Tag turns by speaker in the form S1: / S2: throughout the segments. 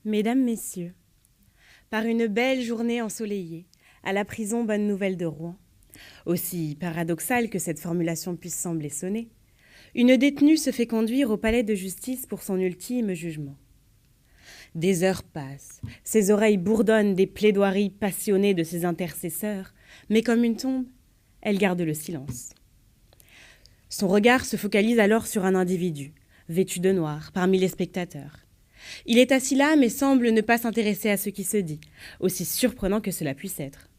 S1: Mesdames, Messieurs, par une belle journée ensoleillée, à la prison Bonne Nouvelle de Rouen, aussi paradoxal que cette formulation puisse sembler sonner, une détenue se fait conduire au palais de justice pour son ultime jugement. Des heures passent, ses oreilles bourdonnent des plaidoiries passionnées de ses intercesseurs, mais comme une tombe, elle garde le silence. Son regard se focalise alors sur un individu, vêtu de noir, parmi les spectateurs. Il est assis là, mais semble ne pas s'intéresser à ce qui se dit, aussi surprenant que cela puisse être.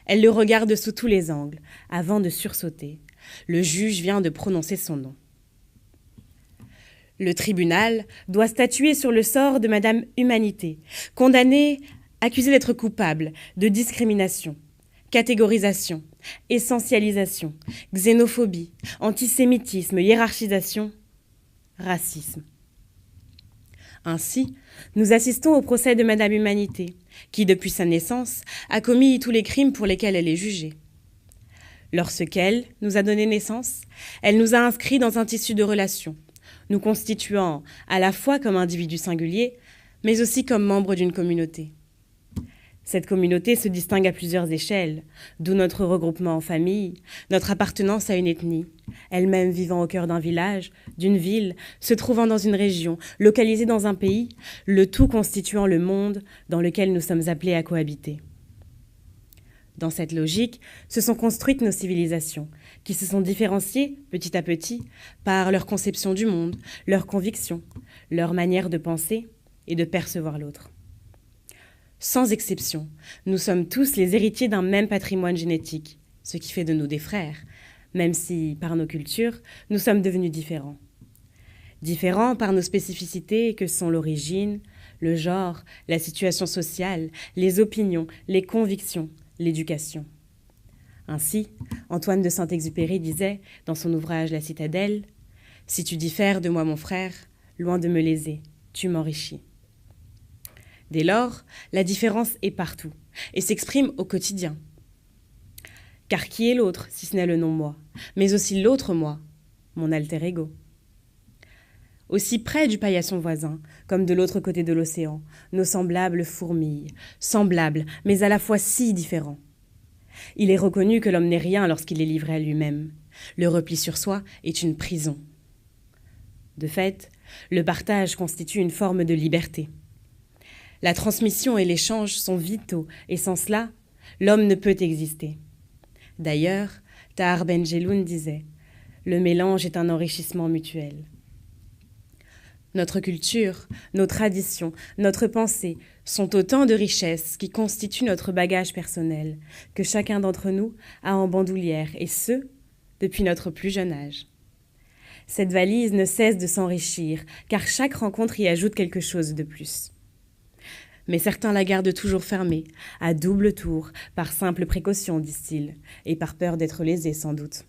S1: Elle le regarde sous tous les angles, avant de sursauter. Le juge vient de prononcer son nom. Le tribunal doit statuer sur le sort de Madame Humanité, condamnée, accusée d'être coupable de discrimination, catégorisation, essentialisation, xénophobie, antisémitisme, hiérarchisation, racisme. Ainsi, nous assistons au procès de Madame Humanité, qui, depuis sa naissance, a commis tous les crimes pour lesquels elle est jugée. Lorsqu'elle nous a donné naissance, elle nous a inscrits dans un tissu de relations, nous constituant à la fois comme individus singuliers, mais aussi comme membres d'une communauté. Cette communauté se distingue à plusieurs échelles, d'où notre regroupement en famille, notre appartenance à une ethnie, elle-même vivant au cœur d'un village, d'une ville, se trouvant dans une région, localisée dans un pays, le tout constituant le monde dans lequel nous sommes appelés à cohabiter. Dans cette logique, se sont construites nos civilisations, qui se sont différenciées, petit à petit, par leur conception du monde, leurs convictions, leur manière de penser et de percevoir l'autre. Sans exception, nous sommes tous les héritiers d'un même patrimoine génétique, ce qui fait de nous des frères, même si, par nos cultures, nous sommes devenus différents. Différents par nos spécificités que sont l'origine, le genre, la situation sociale, les opinions, les convictions, l'éducation. Ainsi, Antoine de Saint-Exupéry disait, dans son ouvrage La Citadelle, « Si tu diffères de moi, mon frère, loin de me léser, tu m'enrichis. » Dès lors, la différence est partout et s'exprime au quotidien. Car qui est l'autre, si ce n'est le non-moi, mais aussi l'autre moi, mon alter ego? Aussi près du paillasson voisin, comme de l'autre côté de l'océan, nos semblables fourmillent, semblables, mais à la fois si différents. Il est reconnu que l'homme n'est rien lorsqu'il est livré à lui-même. Le repli sur soi est une prison. De fait, le partage constitue une forme de liberté. La transmission et l'échange sont vitaux, et sans cela, l'homme ne peut exister. D'ailleurs, Tahar Ben Jelloun disait « Le mélange est un enrichissement mutuel ». Notre culture, nos traditions, notre pensée sont autant de richesses qui constituent notre bagage personnel, que chacun d'entre nous a en bandoulière, et ce, depuis notre plus jeune âge. Cette valise ne cesse de s'enrichir, car chaque rencontre y ajoute quelque chose de plus. Mais certains la gardent toujours fermée, à double tour, par simple précaution, disent-ils, et par peur d'être lésés sans doute.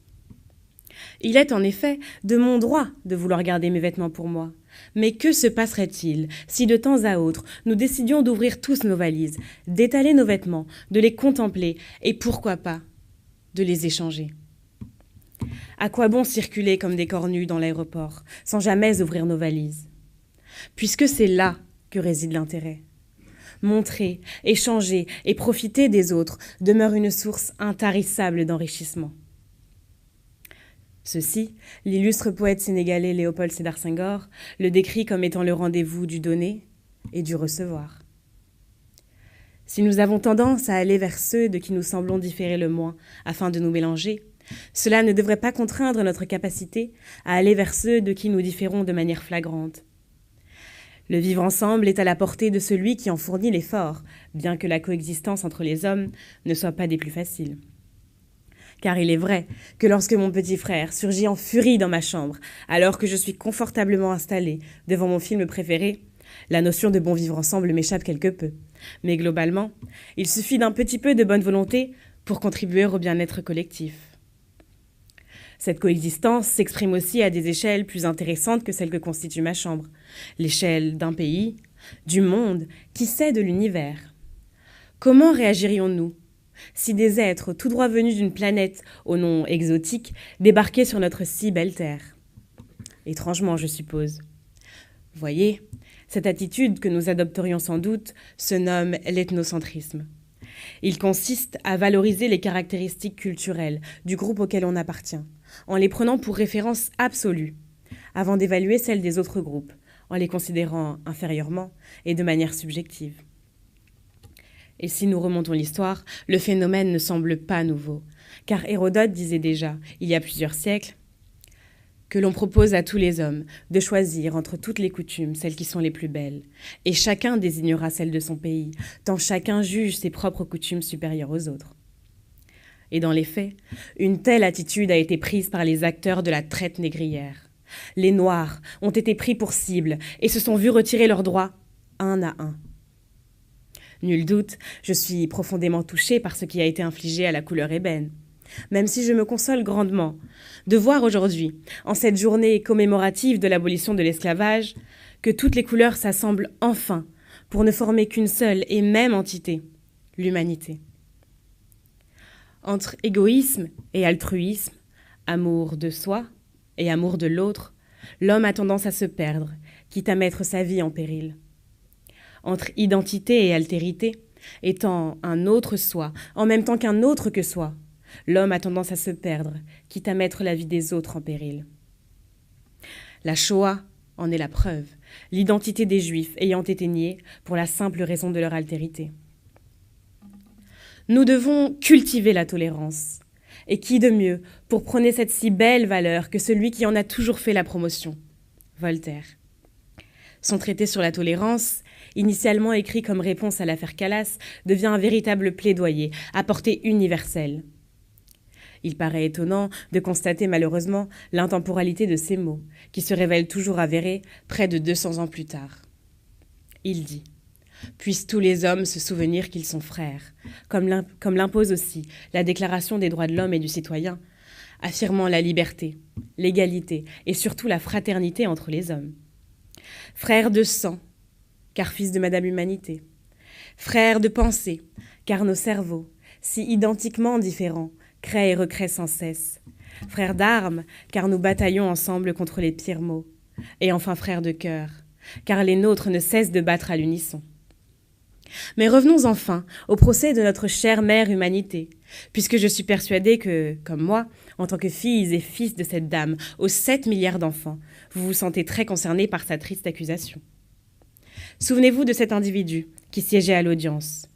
S1: Il est en effet de mon droit de vouloir garder mes vêtements pour moi. Mais que se passerait-il si de temps à autre nous décidions d'ouvrir tous nos valises, d'étaler nos vêtements, de les contempler et pourquoi pas de les échanger? À quoi bon circuler comme des cornus dans l'aéroport, sans jamais ouvrir nos valises? Puisque c'est là que réside l'intérêt. Montrer, échanger et profiter des autres demeure une source intarissable d'enrichissement. Ceci, l'illustre poète sénégalais Léopold Sédar Senghor le décrit comme étant le rendez-vous du donner et du recevoir. Si nous avons tendance à aller vers ceux de qui nous semblons différer le moins afin de nous mélanger, cela ne devrait pas contraindre notre capacité à aller vers ceux de qui nous différons de manière flagrante. Le vivre ensemble est à la portée de celui qui en fournit l'effort, bien que la coexistence entre les hommes ne soit pas des plus faciles. Car il est vrai que lorsque mon petit frère surgit en furie dans ma chambre, alors que je suis confortablement installée devant mon film préféré, la notion de bon vivre ensemble m'échappe quelque peu. Mais globalement, il suffit d'un petit peu de bonne volonté pour contribuer au bien-être collectif. Cette coexistence s'exprime aussi à des échelles plus intéressantes que celle que constitue ma chambre. L'échelle d'un pays, du monde, qui sait de l'univers. Comment réagirions-nous si des êtres tout droit venus d'une planète au nom exotique débarquaient sur notre si belle terre? Étrangement, je suppose. Voyez, Cette attitude, que nous adopterions sans doute, se nomme l'ethnocentrisme. Il consiste à valoriser les caractéristiques culturelles du groupe auquel on appartient, en les prenant pour référence absolue, avant d'évaluer celles des autres groupes, en les considérant inférieurement et de manière subjective. Et si nous remontons l'histoire, le phénomène ne semble pas nouveau, car Hérodote disait déjà, il y a plusieurs siècles, que l'on propose à tous les hommes de choisir entre toutes les coutumes celles qui sont les plus belles, et chacun désignera celle de son pays, tant chacun juge ses propres coutumes supérieures aux autres. Et dans les faits, une telle attitude a été prise par les acteurs de la traite négrière. Les Noirs ont été pris pour cible et se sont vus retirer leurs droits un à un. Nul doute, je suis profondément touchée par ce qui a été infligé à la couleur ébène, même si je me console grandement de voir aujourd'hui, en cette journée commémorative de l'abolition de l'esclavage, que toutes les couleurs s'assemblent enfin pour ne former qu'une seule et même entité, l'humanité. Entre égoïsme et altruisme, amour de soi et amour de l'autre, l'homme a tendance à se perdre, quitte à mettre sa vie en péril. Entre identité et altérité, étant un autre soi, en même temps qu'un autre que soi, l'homme a tendance à se perdre, quitte à mettre la vie des autres en péril. La Shoah en est la preuve, l'identité des Juifs ayant été niée pour la simple raison de leur altérité. Nous devons cultiver la tolérance. Et qui de mieux pour prôner cette si belle valeur que celui qui en a toujours fait la promotion, Voltaire. Son traité sur la tolérance, initialement écrit comme réponse à l'affaire Calas, devient un véritable plaidoyer à portée universelle. Il paraît étonnant de constater malheureusement l'intemporalité de ces mots, qui se révèlent toujours avérés près de 200 ans plus tard. Il dit « Puissent tous les hommes se souvenir qu'ils sont frères », comme l'impose aussi la Déclaration des droits de l'homme et du citoyen, affirmant la liberté, l'égalité et surtout la fraternité entre les hommes. Frères de sang, car fils de Madame Humanité. Frères de pensée, car nos cerveaux, si identiquement différents, créent et recréent sans cesse. Frères d'armes, car nous bataillons ensemble contre les pires maux. Et enfin frères de cœur, car les nôtres ne cessent de battre à l'unisson. Mais revenons enfin au procès de notre chère mère Humanité, puisque je suis persuadée que, comme moi, en tant que filles et fils de cette dame aux 7 milliards d'enfants, vous vous sentez très concernés par sa triste accusation. Souvenez-vous de cet individu qui siégeait à l'audience.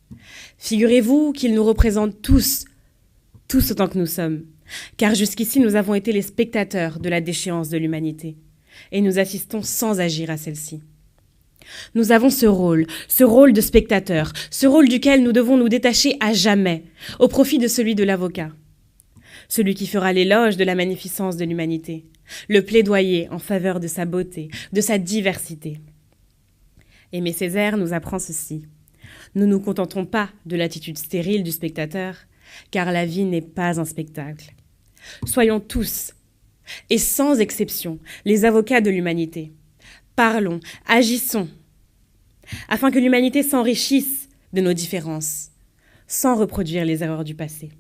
S1: Figurez-vous qu'il nous représente tous autant que nous sommes, car jusqu'ici nous avons été les spectateurs de la déchéance de l'humanité, et nous assistons sans agir à celle-ci. Nous avons ce rôle de spectateur, ce rôle duquel nous devons nous détacher à jamais, au profit de celui de l'avocat. Celui qui fera l'éloge de la magnificence de l'humanité, le plaidoyer en faveur de sa beauté, de sa diversité. Aimé Césaire nous apprend ceci. Nous ne nous contentons pas de l'attitude stérile du spectateur, car la vie n'est pas un spectacle. Soyons tous, et sans exception, les avocats de l'humanité. Parlons, agissons, afin que l'humanité s'enrichisse de nos différences, sans reproduire les erreurs du passé.